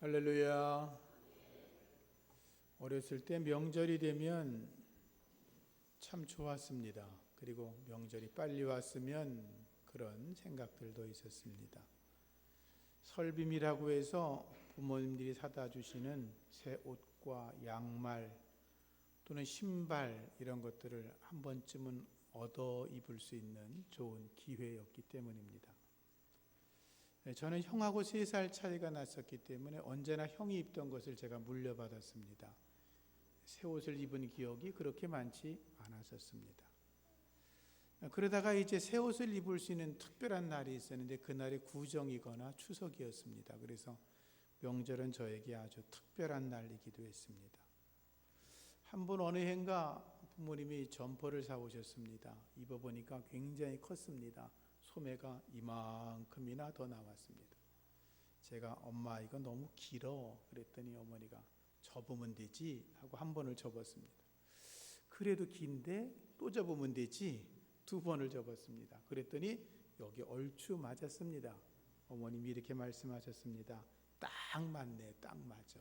할렐루야. 어렸을 때 명절이 되면 참 좋았습니다. 그리고 명절이 빨리 왔으면 그런 생각들도 있었습니다. 설빔이라고 해서 부모님들이 사다 주시는 새 옷과 양말 또는 신발 이런 것들을 한 번쯤은 얻어 입을 수 있는 좋은 기회였기 때문입니다. 저는 형하고 3살 차이가 났었기 때문에 언제나 형이 입던 것을 제가 물려받았습니다. 새 옷을 입은 기억이 그렇게 많지 않았었습니다. 그러다가 이제 새 옷을 입을 수 있는 특별한 날이 있었는데 그날이 구정이거나 추석이었습니다. 그래서 명절은 저에게 아주 특별한 날이기도 했습니다. 한 번 어느 해인가 부모님이 점퍼를 사오셨습니다. 입어보니까 굉장히 컸습니다. 소매가 이만큼이나 더 나왔습니다. 제가 엄마 이거 너무 길어 그랬더니 어머니가 접으면 되지 하고 한 번을 접었습니다. 그래도 긴데 또 접으면 되지 2번을 접었습니다. 그랬더니 여기 얼추 맞았습니다. 어머님이 이렇게 말씀하셨습니다. 딱 맞네, 딱 맞아.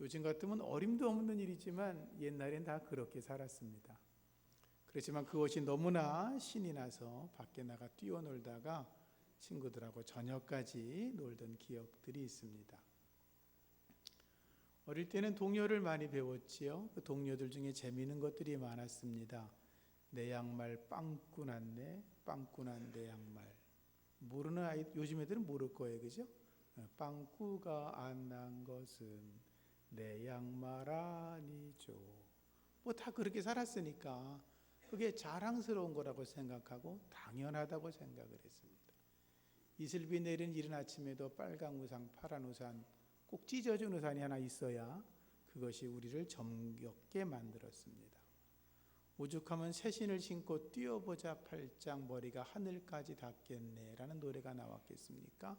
요즘 같으면 어림도 없는 일이지만 옛날엔 다 그렇게 살았습니다. 그렇지만 그것이 너무나 신이 나서 밖에 나가 뛰어놀다가 친구들하고 저녁까지 놀던 기억들이 있습니다. 어릴 때는 동요를 많이 배웠지요. 그 동요들 중에 재미있는 것들이 많았습니다. 내 양말 빵꾸 났네, 빵꾸 난 내 양말. 모르는 아이, 요즘 애들은 모를 거예요, 그죠? 빵꾸가 안 난 것은 내 양말 아니죠. 뭐 다 그렇게 살았으니까 그게 자랑스러운 거라고 생각하고 당연하다고 생각을 했습니다. 이슬비 내린 이른 아침에도 빨간 우산, 파란 우산, 꼭 찢어진 우산이 하나 있어야 그것이 우리를 정겹게 만들었습니다. 오죽하면 새 신을 신고 뛰어보자 팔짱 머리가 하늘까지 닿겠네 라는 노래가 나왔겠습니까?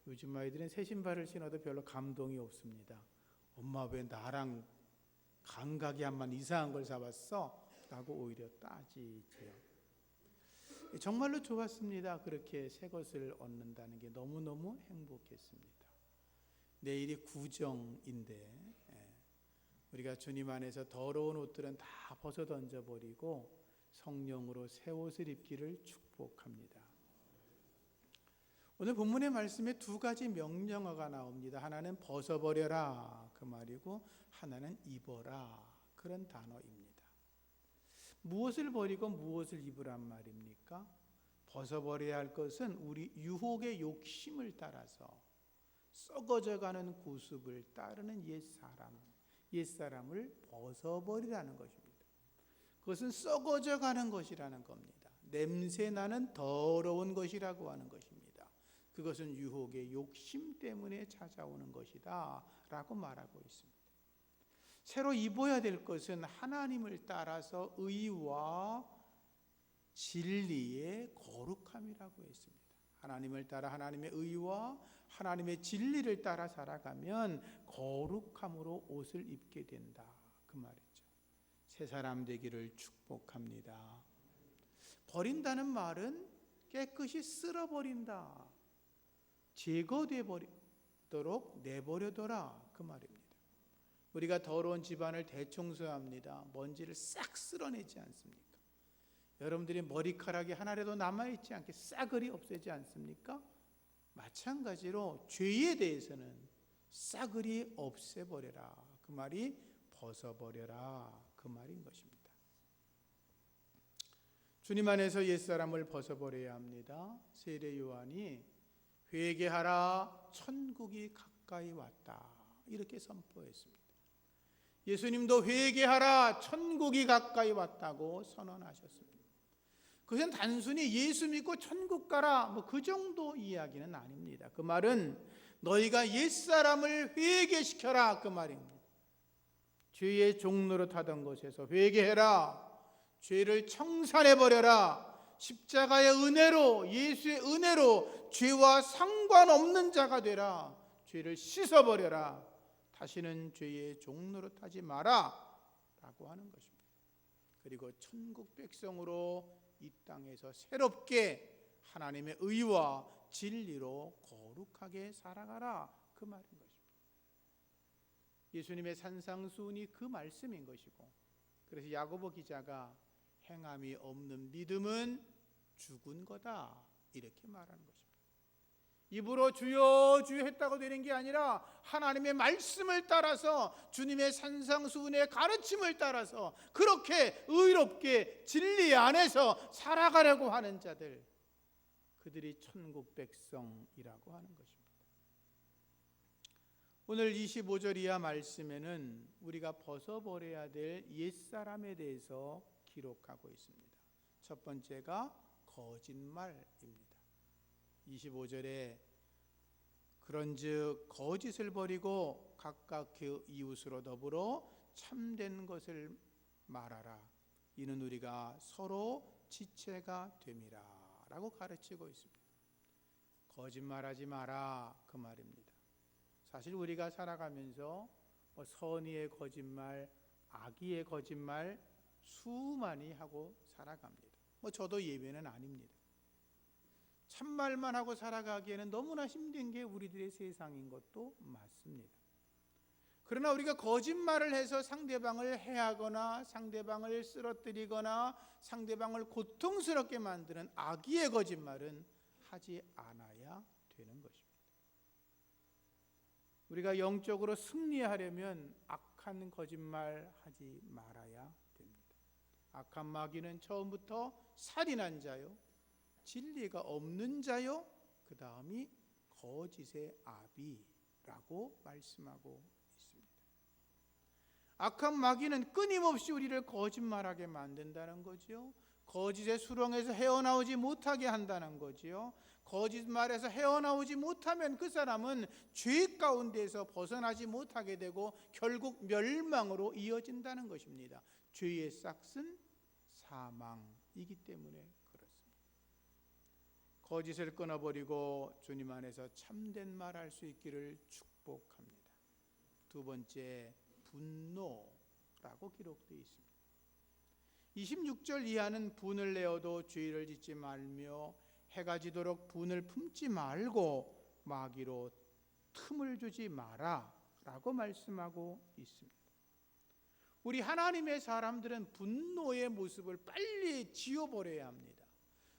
요즘 아이들은 새 신발을 신어도 별로 감동이 없습니다. 엄마 왜 나랑 감각이 한번 이상한 걸 사왔어? 라고 오히려 따지지요. 정말로 좋았습니다. 그렇게 새 것을 얻는다는 게 너무너무 행복했습니다. 내일이 구정인데 우리가 주님 안에서 더러운 옷들은 다 벗어 던져버리고 성령으로 새 옷을 입기를 축복합니다. 오늘 본문의 말씀에 2가지 명령어가 나옵니다. 하나는 벗어버려라 그 말이고 하나는 입어라 그런 단어입니다. 무엇을 버리고 무엇을 입으란 말입니까? 벗어버려야 할 것은 우리 유혹의 욕심을 따라서 썩어져가는 구습을 따르는 옛사람을 벗어버리라는 것입니다. 그것은 썩어져가는 것이라는 겁니다. 냄새나는 더러운 것이라고 하는 것입니다. 그것은 유혹의 욕심 때문에 찾아오는 것이다 라고 말하고 있습니다. 새로 입어야 될 것은 하나님을 따라서 의와 진리의 거룩함이라고 했습니다. 하나님을 따라 하나님의 의와 하나님의 진리를 따라 살아가면 거룩함으로 옷을 입게 된다 그 말이죠. 새 사람 되기를 축복합니다. 버린다는 말은 깨끗이 쓸어버린다, 제거되어 버리도록 내버려둬라 그 말입니다. 우리가 더러운 집안을 대청소합니다. 먼지를 싹 쓸어내지 않습니까? 여러분들이 머리카락이 하나라도 남아있지 않게 싸그리 없애지 않습니까? 마찬가지로 죄에 대해서는 싸그리 없애버려라 그 말이 벗어버려라 그 말인 것입니다. 주님 안에서 옛사람을 벗어버려야 합니다. 세례 요한이 회개하라 천국이 가까이 왔다 이렇게 선포했습니다. 예수님도 회개하라 천국이 가까이 왔다고 선언하셨습니다. 그것은 단순히 예수 믿고 천국 가라 그 정도 이야기는 아닙니다. 그 말은 너희가 옛사람을 회개시켜라 그 말입니다. 죄의 종로로 타던 곳에서 회개해라, 죄를 청산해버려라, 십자가의 은혜로 예수의 은혜로 죄와 상관없는 자가 되라, 죄를 씻어버려라, 다시는 죄의 종로로 타지 마라 라고 하는 것입니다. 그리고 천국 백성으로 이 땅에서 새롭게 하나님의 의와 진리로 거룩하게 살아가라, 그 말인 것입니다. 예수님의 산상수훈이 그 말씀인 것이고, 그래서 야고보 기자가 행함이 없는 믿음은 죽은 거다, 이렇게 말하는 것입니다. 입으로 주여 주여 했다고 되는 게 아니라 하나님의 말씀을 따라서, 주님의 산상수훈의 가르침을 따라서 그렇게 의롭게 진리 안에서 살아가려고 하는 자들, 그들이 천국 백성이라고 하는 것입니다. 오늘 25절 이하 말씀에는 우리가 벗어버려야 될 옛사람에 대해서 기록하고 있습니다. 첫 번째가 거짓말입니다. 25절에 그런즉 거짓을 버리고 각각 그 이웃으로 더불어 참된 것을 말하라. 이는 우리가 서로 지체가 됨이라 라고 가르치고 있습니다. 거짓말하지 마라, 그 말입니다. 사실 우리가 살아가면서 선의의 거짓말, 악의의 거짓말 수많이 하고 살아갑니다. 저도 예외는 아닙니다. 참말만 하고 살아가기에는 너무나 힘든 게 우리들의 세상인 것도 맞습니다. 그러나 우리가 거짓말을 해서 상대방을 해하거나 상대방을 쓰러뜨리거나 상대방을 고통스럽게 만드는 악의의 거짓말은 하지 않아야 되는 것입니다. 우리가 영적으로 승리하려면 악한 거짓말 하지 말아야 됩니다. 악한 마귀는 처음부터 살인한 자요, 진리가 없는 자요, 그 다음이 거짓의 아비라고 말씀하고 있습니다. 악한 마귀는 끊임없이 우리를 거짓말하게 만든다는 거지요. 거짓의 수렁에서 헤어나오지 못하게 한다는 거지요. 거짓말에서 헤어나오지 못하면 그 사람은 죄 가운데서 벗어나지 못하게 되고 결국 멸망으로 이어진다는 것입니다. 죄의 싹은 사망이기 때문에 그렇습니다. 거짓을 끊어버리고 주님 안에서 참된 말 할 수 있기를 축복합니다. 두 번째, 분노라고 기록되어 있습니다. 26절 이하는 분을 내어도 죄를 짓지 말며 해가 지도록 분을 품지 말고 마귀로 틈을 주지 마라 라고 말씀하고 있습니다. 우리 하나님의 사람들은 분노의 모습을 빨리 지워버려야 합니다.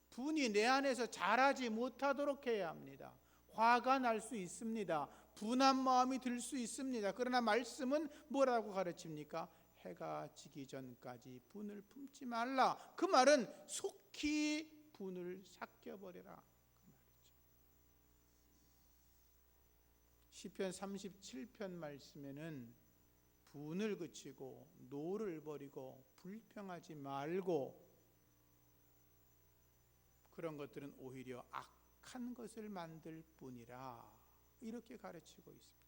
분이 내 안에서 자라지 못하도록 해야 합니다. 화가 날 수 있습니다. 분한 마음이 들 수 있습니다. 그러나 말씀은 뭐라고 가르칩니까? 해가 지기 전까지 분을 품지 말라. 그 말은 속히 분을 삭혀버려라, 그 말이죠. 시편 37편 말씀에는 분을 그치고 노를 버리고 불평하지 말고, 그런 것들은 오히려 악한 것을 만들 뿐이라, 이렇게 가르치고 있습니다.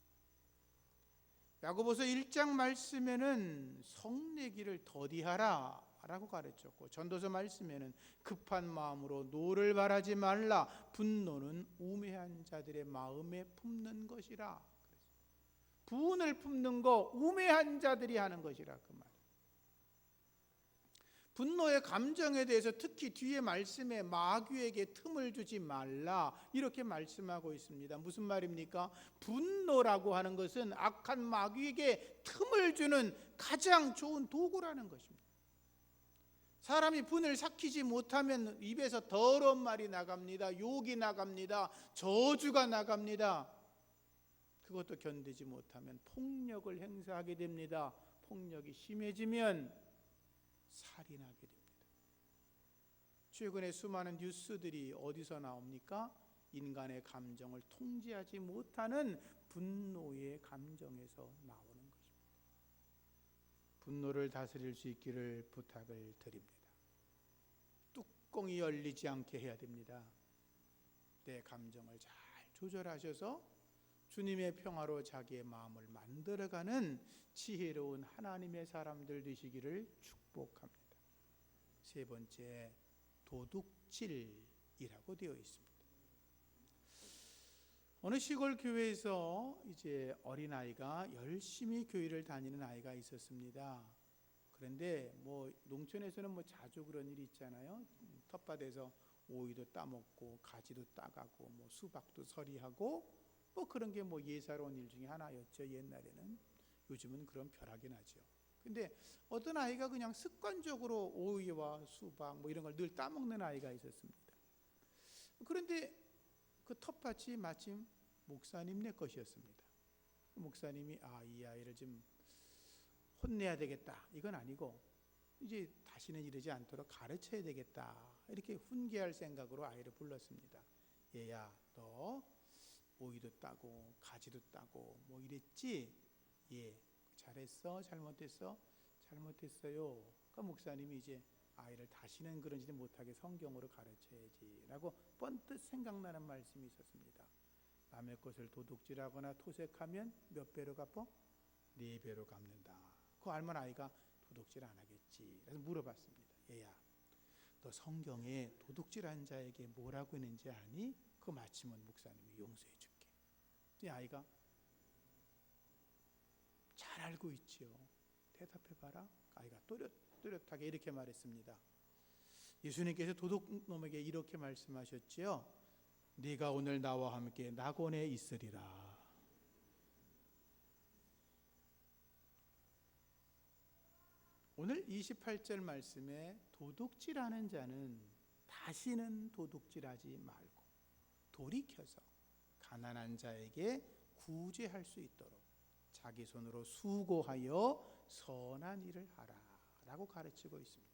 야고보서 1장 말씀에는 성내기를 더디하라 라고 가르쳤고, 전도서 말씀에는 급한 마음으로 노를 바라지 말라, 분노는 우매한 자들의 마음에 품는 것이라. 분을 품는 거 우매한 자들이 하는 것이라, 그 말. 분노의 감정에 대해서 특히 뒤에 말씀에 마귀에게 틈을 주지 말라, 이렇게 말씀하고 있습니다. 무슨 말입니까? 분노라고 하는 것은 악한 마귀에게 틈을 주는 가장 좋은 도구라는 것입니다. 사람이 분을 삭히지 못하면 입에서 더러운 말이 나갑니다. 욕이 나갑니다. 저주가 나갑니다. 그것도 견디지 못하면 폭력을 행사하게 됩니다. 폭력이 심해지면 살인하게 됩니다. 최근에 수많은 뉴스들이 어디서 나옵니까? 인간의 감정을 통제하지 못하는 분노의 감정에서 나오는 것입니다. 분노를 다스릴 수 있기를 부탁을 드립니다. 뚜껑이 열리지 않게 해야 됩니다. 내 감정을 잘 조절하셔서 주님의 평화로 자기의 마음을 만들어가는 지혜로운 하나님의 사람들 되시기를 축복합니다. 세 번째, 도둑질이라고 되어 있습니다. 어느 시골 교회에서 이제 어린아이가 열심히 교회를 다니는 아이가 있었습니다. 그런데 농촌에서는 자주 그런 일이 있잖아요. 텃밭에서 오이도 따먹고 가지도 따가고 뭐 수박도 서리하고 뭐 그런 게 뭐 예사로운 일 중에 하나였죠. 옛날에는. 요즘은 그런 벼락이 나죠. 근데 어떤 아이가 그냥 습관적으로 오이와 수박 뭐 이런 걸 늘 따먹는 아이가 있었습니다. 그런데 그 텃밭이 마침 목사님네 것이었습니다. 목사님이 이 아이를 좀 혼내야 되겠다 이건 아니고 이제 다시는 이러지 않도록 가르쳐야 되겠다 이렇게 훈계할 생각으로 아이를 불렀습니다. 얘야, 너 오이도 따고 가지도 따고 뭐 이랬지? 예, 잘했어? 잘못했어? 잘못했어요. 그러니까 목사님이 이제 아이를 다시는 그런 짓을 못하게 성경으로 가르쳐야지 라고 번뜩 생각나는 말씀이 있었습니다. 남의 것을 도둑질하거나 토색하면 몇 배로 갚어? 4배로 갚는다. 그거 알면 아이가 도둑질 안 하겠지. 그래서 물어봤습니다. 얘야, 너 성경에 도둑질한 자에게 뭐라고 했는지 아니? 그 마침은 목사님이 용서해 줄게. 이 아이가 잘 알고 있지요. 대답해봐라. 아이가 또렷하게 이렇게 말했습니다. 예수님께서 도둑놈에게 이렇게 말씀하셨지요. 네가 오늘 나와 함께 낙원에 있으리라. 오늘 28절 말씀에 도둑질하는 자는 다시는 도둑질하지 말고 돌이켜서 가난한 자에게 구제할 수 있도록 자기 손으로 수고하여 선한 일을 하라 라고 가르치고 있습니다.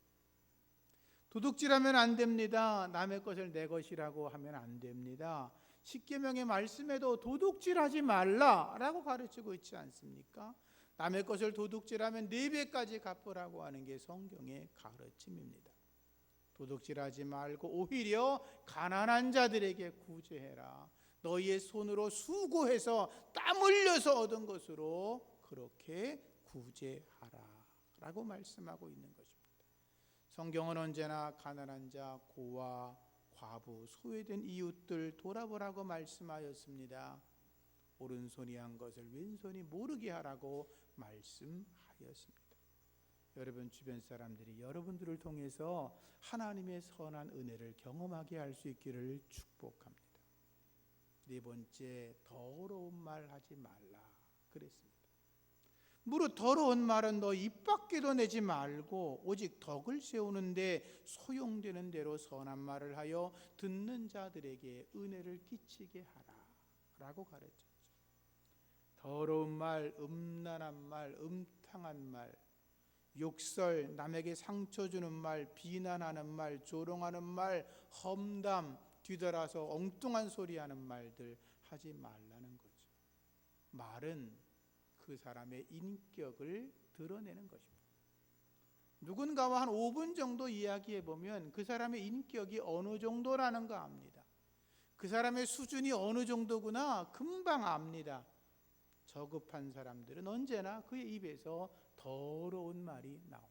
도둑질하면 안 됩니다. 남의 것을 내 것이라고 하면 안 됩니다. 십계명의 말씀에도 도둑질하지 말라라고 가르치고 있지 않습니까? 남의 것을 도둑질하면 4배까지 갚으라고 하는 게 성경의 가르침입니다. 도둑질하지 말고 오히려 가난한 자들에게 구제해라. 너희의 손으로 수고해서 땀 흘려서 얻은 것으로 그렇게 구제하라 라고 말씀하고 있는 것입니다. 성경은 언제나 가난한 자, 고아, 과부, 소외된 이웃들 돌아보라고 말씀하였습니다. 오른손이 한 것을 왼손이 모르게 하라고 말씀하였습니다. 여러분 주변 사람들이 여러분들을 통해서 하나님의 선한 은혜를 경험하게 할 수 있기를 축복합니다. 4번째, 더러운 말 하지 말라 그랬습니다. 무릇 더러운 말은 너 입 밖에도 내지 말고 오직 덕을 세우는데 소용되는 대로 선한 말을 하여 듣는 자들에게 은혜를 끼치게 하라 라고 가르쳤죠. 더러운 말, 음란한 말, 음탕한 말, 욕설, 남에게 상처 주는 말, 비난하는 말, 조롱하는 말, 험담, 뒤돌아서 엉뚱한 소리하는 말들 하지 말라는 거죠. 말은 그 사람의 인격을 드러내는 것입니다. 누군가와 한 5분 정도 이야기해 보면 그 사람의 인격이 어느 정도라는 거 압니다. 그 사람의 수준이 어느 정도구나 금방 압니다. 저급한 사람들은 언제나 그의 입에서 더러운 말이 나옵니다.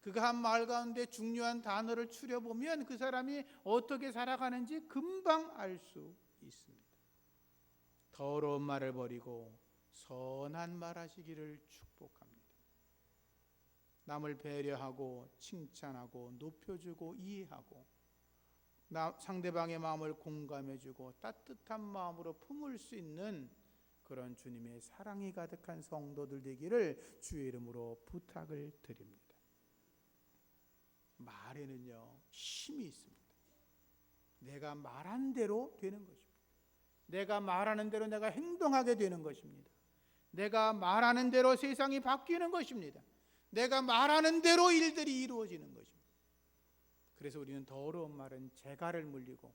그가 한 말 가운데 중요한 단어를 추려보면 그 사람이 어떻게 살아가는지 금방 알 수 있습니다. 더러운 말을 버리고 선한 말 하시기를 축복합니다. 남을 배려하고 칭찬하고 높여주고 이해하고 상대방의 마음을 공감해주고 따뜻한 마음으로 품을 수 있는 그런 주님의 사랑이 가득한 성도들 되기를 주의 이름으로 부탁을 드립니다. 말에는요 힘이 있습니다. 내가 말한 대로 되는 것입니다. 내가 말하는 대로 내가 행동하게 되는 것입니다. 내가 말하는 대로 세상이 바뀌는 것입니다. 내가 말하는 대로 일들이 이루어지는 것입니다. 그래서 우리는 더러운 말은 재갈을 물리고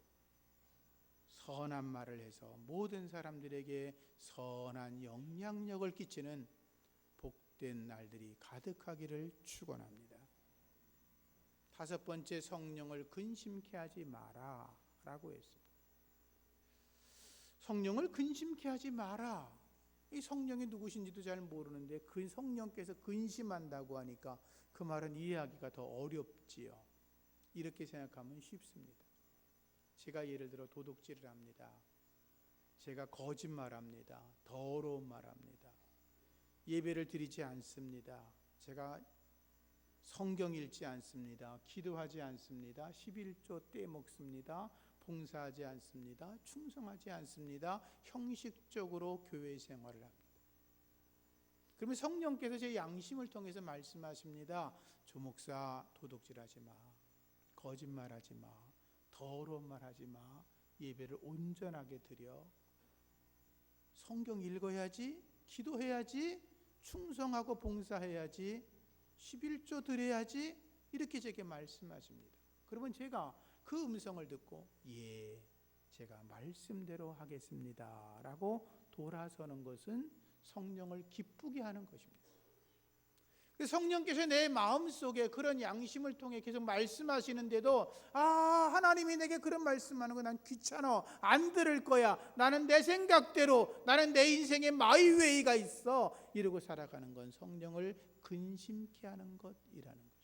선한 말을 해서 모든 사람들에게 선한 영향력을 끼치는 복된 날들이 가득하기를 축원합니다. 5번째, 성령을 근심케 하지 마라 라고 했습니다. 성령을 근심케 하지 마라. 이 성령이 누구신지도 잘 모르는데 그 성령께서 근심한다고 하니까 그 말은 이해하기가 더 어렵지요. 이렇게 생각하면 쉽습니다. 제가 예를 들어 도둑질을 합니다. 제가 거짓말합니다. 더러운 말합니다. 예배를 드리지 않습니다. 제가 성경 읽지 않습니다. 기도하지 않습니다. 11조 떼먹습니다. 봉사하지 않습니다. 충성하지 않습니다. 형식적으로 교회 생활을 합니다. 그러면 성령께서 제 양심을 통해서 말씀하십니다. 조목사, 도둑질하지 마. 거짓말하지 마. 더러운 말하지 마. 예배를 온전하게 드려. 성경 읽어야지. 기도해야지. 충성하고 봉사해야지. 11조 드려야지. 이렇게 제게 말씀하십니다. 그러면 제가 그 음성을 듣고 예, 제가 말씀대로 하겠습니다 라고 돌아서는 것은 성령을 기쁘게 하는 것입니다. 성령께서 내 마음속에 그런 양심을 통해 계속 말씀하시는데도 하나님이 내게 그런 말씀하는 거 난 귀찮아, 안 들을 거야, 나는 내 생각대로, 나는 내 인생에 마이웨이가 있어 이러고 살아가는 건 성령을 근심케 하는 것이라는 것입니다.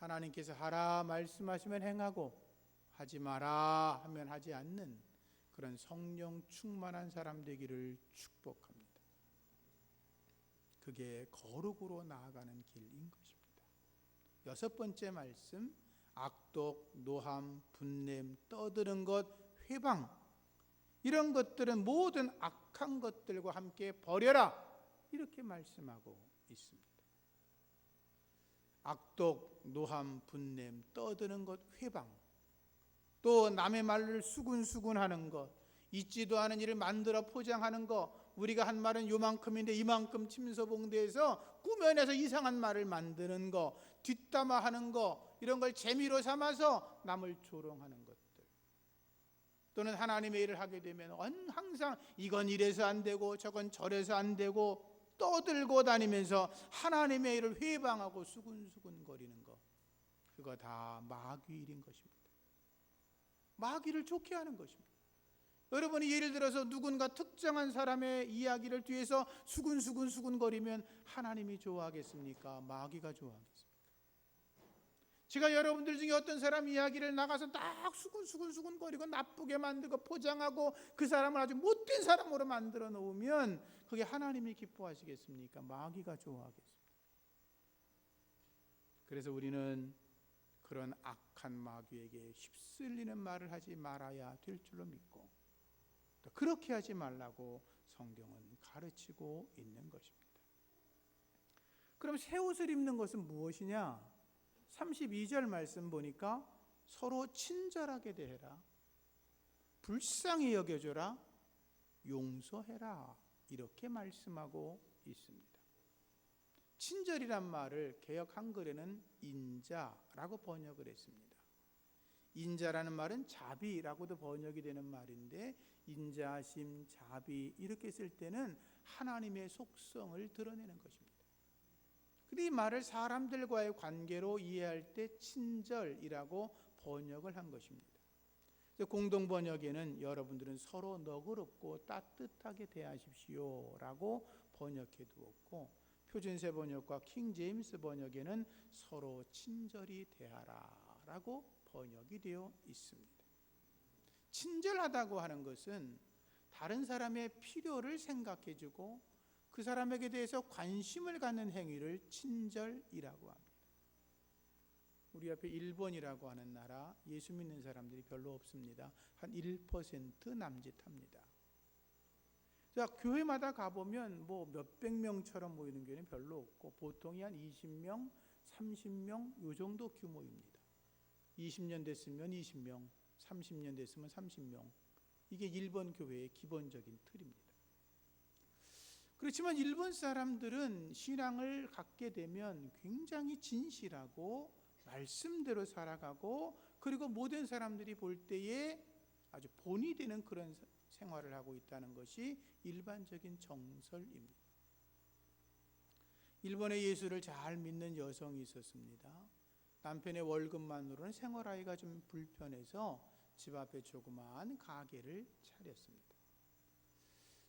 하나님께서 하라 말씀하시면 행하고 하지 마라 하면 하지 않는 그런 성령 충만한 사람 되기를 축복합니다. 그게 거룩으로 나아가는 길인 것입니다. 6번째 말씀, 악독, 노함, 분냄, 떠드는 것, 회방, 이런 것들은 모든 악한 것들과 함께 버려라 이렇게 말씀하고 있습니다. 악독, 노함, 분냄, 떠드는 것, 회방, 또 남의 말을 수군수군하는 것, 있지도 않은 일을 만들어 포장하는 것, 우리가 한 말은 요만큼인데 이만큼 침소봉대에서 꾸며내서 이상한 말을 만드는 거, 뒷담화하는 거, 이런 걸 재미로 삼아서 남을 조롱하는 것들, 또는 하나님의 일을 하게 되면 항상 이건 이래서 안 되고 저건 저래서 안 되고 떠들고 다니면서 하나님의 일을 회방하고 수군수군거리는 거, 그거 다 마귀 일인 것입니다. 마귀를 좋게 하는 것입니다. 여러분이 예를 들어서 누군가 특정한 사람의 이야기를 뒤에서 수군수군거리면 하나님이 좋아하겠습니까? 마귀가 좋아하겠습니까? 제가 여러분들 중에 어떤 사람 이야기를 나가서 딱 수군수군거리고 나쁘게 만들고 포장하고 그 사람을 아주 못된 사람으로 만들어 놓으면 그게 하나님이 기뻐하시겠습니까? 마귀가 좋아하겠습니다. 그래서 우리는 그런 악한 마귀에게 휩쓸리는 말을 하지 말아야 될 줄로 믿고, 그렇게 하지 말라고 성경은 가르치고 있는 것입니다. 그럼 새 옷을 입는 것은 무엇이냐? 32절 말씀 보니까 서로 친절하게 대해라, 불쌍히 여겨줘라, 용서해라 이렇게 말씀하고 있습니다. 친절이란 말을 개역 한글에는 인자라고 번역을 했습니다. 인자라는 말은 자비라고도 번역이 되는 말인데, 인자심, 자비 이렇게 쓸 때는 하나님의 속성을 드러내는 것입니다. 근데 이 말을 사람들과의 관계로 이해할 때 친절이라고 번역을 한 것입니다. 공동 번역에는 여러분들은 서로 너그럽고 따뜻하게 대하십시오 라고 번역해 두었고, 표준세 번역과 킹 제임스 번역에는 서로 친절히 대하라 라고 번역이 되어 있습니다. 친절하다고 하는 것은 다른 사람의 필요를 생각해 주고 그 사람에게 대해서 관심을 갖는 행위를 친절이라고 합니다. 우리 앞에 일본이라고 하는 나라, 예수 믿는 사람들이 별로 없습니다. 한 1% 남짓합니다. 자, 교회마다 가보면 뭐 몇백 명처럼 모이는 교회는 별로 없고 보통이 한 20명, 30명 요 정도 규모입니다. 20년 됐으면 20명, 30년 됐으면 30명. 이게 일본 교회의 기본적인 틀입니다. 그렇지만 일본 사람들은 신앙을 갖게 되면 굉장히 진실하고 말씀대로 살아가고, 그리고 모든 사람들이 볼 때에 아주 본이 되는 그런 생활을 하고 있다는 것이 일반적인 정설입니다. 일본에 예수를 잘 믿는 여성이 있었습니다. 남편의 월급만으로는 생활하기가 좀 불편해서 집 앞에 조그마한 가게를 차렸습니다.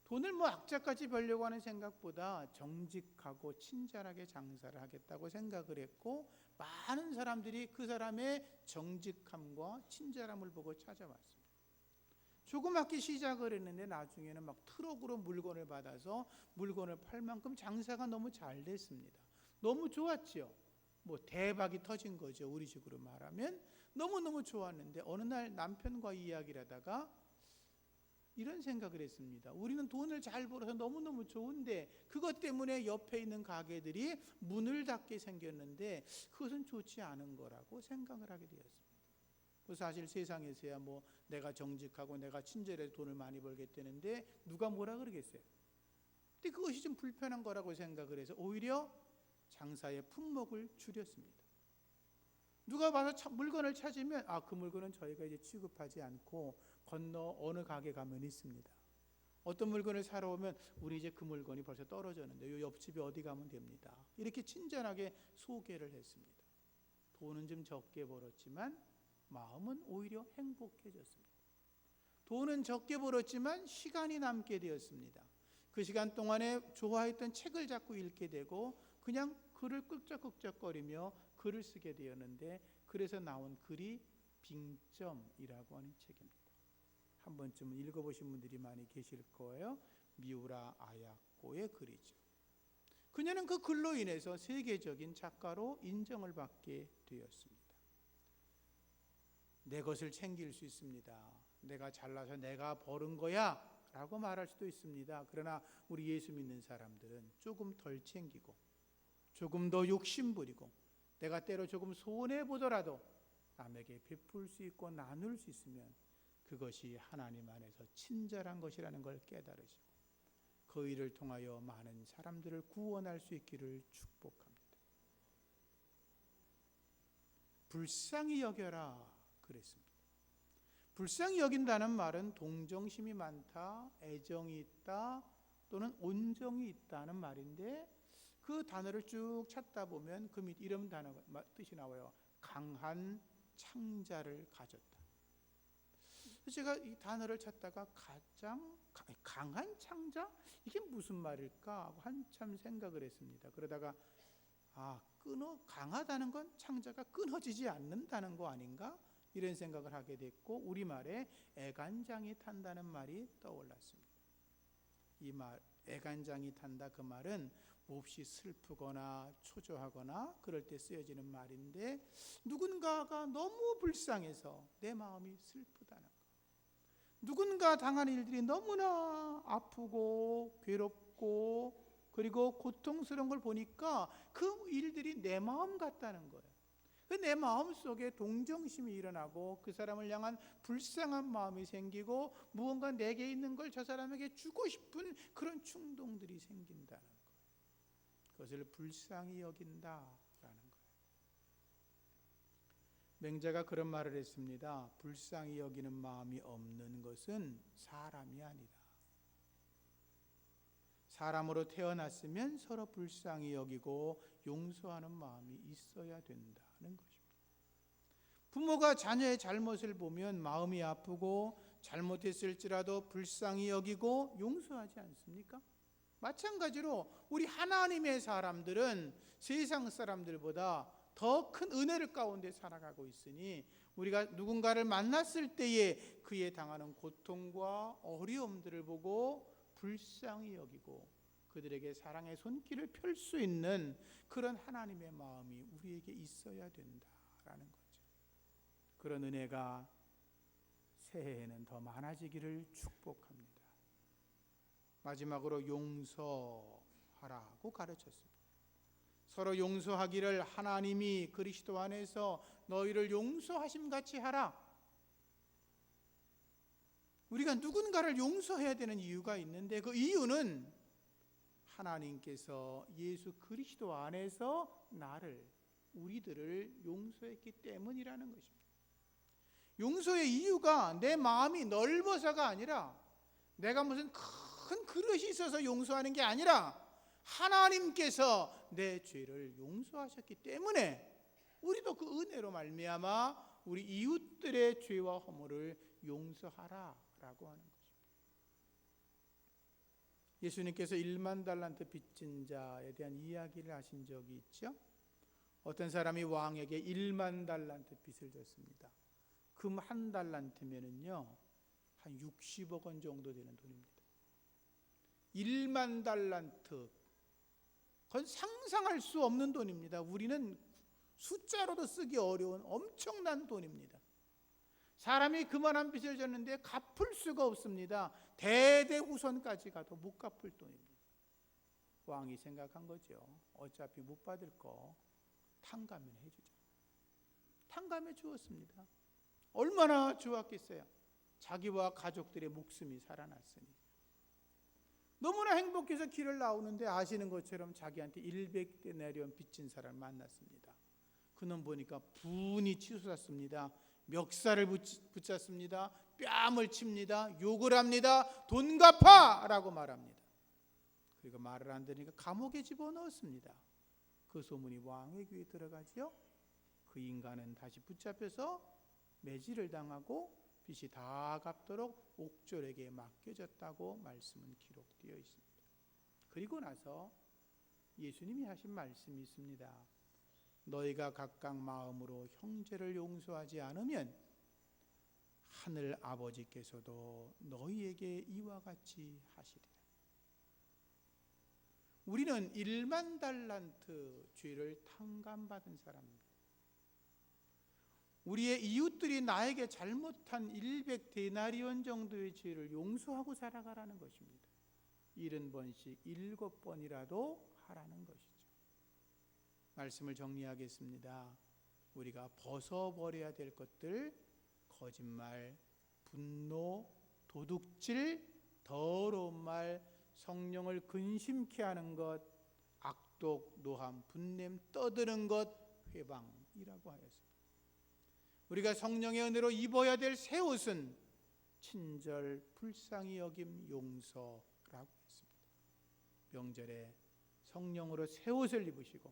돈을 악자까지 벌려고 하는 생각보다 정직하고 친절하게 장사를 하겠다고 생각을 했고, 많은 사람들이 그 사람의 정직함과 친절함을 보고 찾아왔습니다. 조그맣게 시작을 했는데 나중에는 막 트럭으로 물건을 받아서 물건을 팔 만큼 장사가 너무 잘 됐습니다. 너무 좋았죠. 뭐 대박이 터진 거죠. 우리 식으로 말하면 너무너무 좋았는데 어느 날 남편과 이야기를 하다가 이런 생각을 했습니다. 우리는 돈을 잘 벌어서 너무너무 좋은데 그것 때문에 옆에 있는 가게들이 문을 닫게 생겼는데 그것은 좋지 않은 거라고 생각을 하게 되었습니다. 사실 세상에서야 뭐 내가 정직하고 내가 친절해서 돈을 많이 벌겠다는데 누가 뭐라 그러겠어요. 근데 그것이 좀 불편한 거라고 생각을 해서 오히려 장사의 품목을 줄였습니다. 누가 와서 물건을 찾으면 그 물건은 저희가 이제 취급하지 않고 건너 어느 가게 가면 있습니다. 어떤 물건을 사러 오면 우리 이제 그 물건이 벌써 떨어졌는데 요 옆집에 어디 가면 됩니다. 이렇게 친절하게 소개를 했습니다. 돈은 좀 적게 벌었지만 마음은 오히려 행복해졌습니다. 돈은 적게 벌었지만 시간이 남게 되었습니다. 그 시간 동안에 좋아했던 책을 자꾸 읽게 되고 그냥 글을 끄적끄적거리며 글을 쓰게 되었는데 그래서 나온 글이 빙점이라고 하는 책입니다. 한 번쯤은 읽어보신 분들이 많이 계실 거예요. 미우라 아야코의 글이죠. 그녀는 그 글로 인해서 세계적인 작가로 인정을 받게 되었습니다. 내 것을 챙길 수 있습니다. 내가 잘나서 내가 버는 거야 라고 말할 수도 있습니다. 그러나 우리 예수 믿는 사람들은 조금 덜 챙기고 조금 더 욕심부리고 내가 때로 조금 손해보더라도 남에게 베풀 수 있고 나눌 수 있으면 그것이 하나님 안에서 친절한 것이라는 걸 깨달으시고 그 일을 통하여 많은 사람들을 구원할 수 있기를 축복합니다. 불쌍히 여겨라 그랬습니다. 불쌍히 여긴다는 말은 동정심이 많다, 애정이 있다 또는 온정이 있다는 말인데 그 단어를 쭉 찾다 보면 그 밑 이런 단어 뜻이 나와요. 강한 창자를 가졌다. 제가 이 단어를 찾다가 가장 강한 창자? 이게 무슨 말일까 하고 한참 생각을 했습니다. 그러다가 강하다는 건 창자가 끊어지지 않는다는 거 아닌가? 이런 생각을 하게 됐고 우리말에 애간장이 탄다는 말이 떠올랐습니다. 이 말 애간장이 탄다 그 말은 몹시 슬프거나 초조하거나 그럴 때 쓰여지는 말인데 누군가가 너무 불쌍해서 내 마음이 슬프다는 것. 누군가 당한 일들이 너무나 아프고 괴롭고 그리고 고통스러운 걸 보니까 그 일들이 내 마음 같다는 거예요. 내 마음 속에 동정심이 일어나고 그 사람을 향한 불쌍한 마음이 생기고 무언가 내게 있는 걸 저 사람에게 주고 싶은 그런 충동들이 생긴다는 거예요. 그것을 불쌍히 여긴다라는 거예요. 맹자가 그런 말을 했습니다. 불쌍히 여기는 마음이 없는 것은 사람이 아니다. 사람으로 태어났으면 서로 불쌍히 여기고 용서하는 마음이 있어야 된다는 것입니다. 부모가 자녀의 잘못을 보면 마음이 아프고 잘못했을지라도 불쌍히 여기고 용서하지 않습니까? 마찬가지로 우리 하나님의 사람들은 세상 사람들보다 더 큰 은혜를 가운데 살아가고 있으니 우리가 누군가를 만났을 때에 그에 당하는 고통과 어려움들을 보고 불쌍히 여기고 그들에게 사랑의 손길을 펼 수 있는 그런 하나님의 마음이 우리에게 있어야 된다라는 거죠. 그런 은혜가 새해에는 더 많아지기를 축복합니다. 마지막으로 용서하라고 가르쳤습니다. 서로 용서하기를 하나님이 그리스도 안에서 너희를 용서하심 같이 하라. 우리가 누군가를 용서해야 되는 이유가 있는데 그 이유는 하나님께서 예수 그리스도 안에서 우리들을 용서했기 때문이라는 것입니다. 용서의 이유가 내 마음이 넓어서가 아니라 내가 무슨 큰 그릇이 있어서 용서하는 게 아니라 하나님께서 내 죄를 용서하셨기 때문에 우리도 그 은혜로 말미암아 우리 이웃들의 죄와 허물을 용서하라라고 하는 것입니다. 예수님께서 1만 달란트 빚진 자에 대한 이야기를 하신 적이 있죠. 어떤 사람이 왕에게 1만 달란트 빚을 졌습니다. 금 한 달란트면은요 한 60억 원 정도 되는 돈입니다. 1만 달란트 그건 상상할 수 없는 돈입니다. 우리는 숫자로도 쓰기 어려운 엄청난 돈입니다. 사람이 그만한 빚을 졌는데 갚을 수가 없습니다. 대대후손까지 가도 못 갚을 돈입니다. 왕이 생각한 거죠. 어차피 못 받을 거 탕감을 해주자. 탕감해 주었습니다. 얼마나 좋았겠어요. 자기와 가족들의 목숨이 살아났으니. 너무나 행복해서 길을 나오는데 아시는 것처럼 자기한테 100데나리온 빚진 사람을 만났습니다. 그놈 보니까 분이 치솟았습니다. 멱살을 붙잡습니다. 뺨을 칩니다. 욕을 합니다. 돈 갚아! 라고 말합니다. 그리고 말을 안 들으니까 감옥에 집어넣었습니다. 그 소문이 왕의 귀에 들어가지요. 그 인간은 다시 붙잡혀서 매질을 당하고 빚이 다 갚도록 옥졸에게 맡겨졌다고 말씀은 기록되어 있습니다. 그리고 나서 예수님이 하신 말씀이 있습니다. 너희가 각각 마음으로 형제를 용서하지 않으면 하늘 아버지께서도 너희에게 이와 같이 하시리라. 우리는 1만 달란트 죄를 탕감받은 사람입니다. 우리의 이웃들이 나에게 잘못한 100데나리온 정도의 죄를 용서하고 살아가라는 것입니다. 70번씩 7번이라도 하라는 것이죠. 말씀을 정리하겠습니다. 우리가 벗어버려야 될 것들, 거짓말, 분노, 도둑질, 더러운 말, 성령을 근심케 하는 것, 악독, 노함, 분냄, 떠드는 것, 회방이라고 하였습니다. 우리가 성령의 은혜로 입어야 될 새 옷은 친절, 불쌍히 여김, 용서라고 했습니다. 명절에 성령으로 새 옷을 입으시고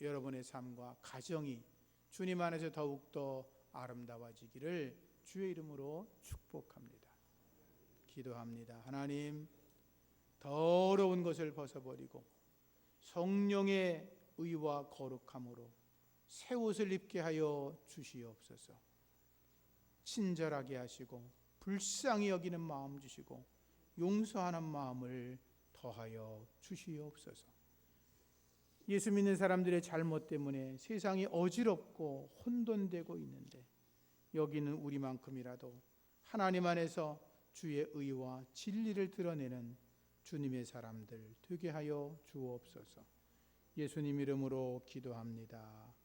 여러분의 삶과 가정이 주님 안에서 더욱더 아름다워지기를 주의 이름으로 축복합니다. 기도합니다. 하나님, 더러운 것을 벗어버리고 성령의 의와 거룩함으로 새 옷을 입게 하여 주시옵소서. 친절하게 하시고 불쌍히 여기는 마음 주시고 용서하는 마음을 더하여 주시옵소서. 예수 믿는 사람들의 잘못 때문에 세상이 어지럽고 혼돈되고 있는데 여기는 우리만큼이라도 하나님 안에서 주의 의와 진리를 드러내는 주님의 사람들 되게 하여 주옵소서. 예수님 이름으로 기도합니다.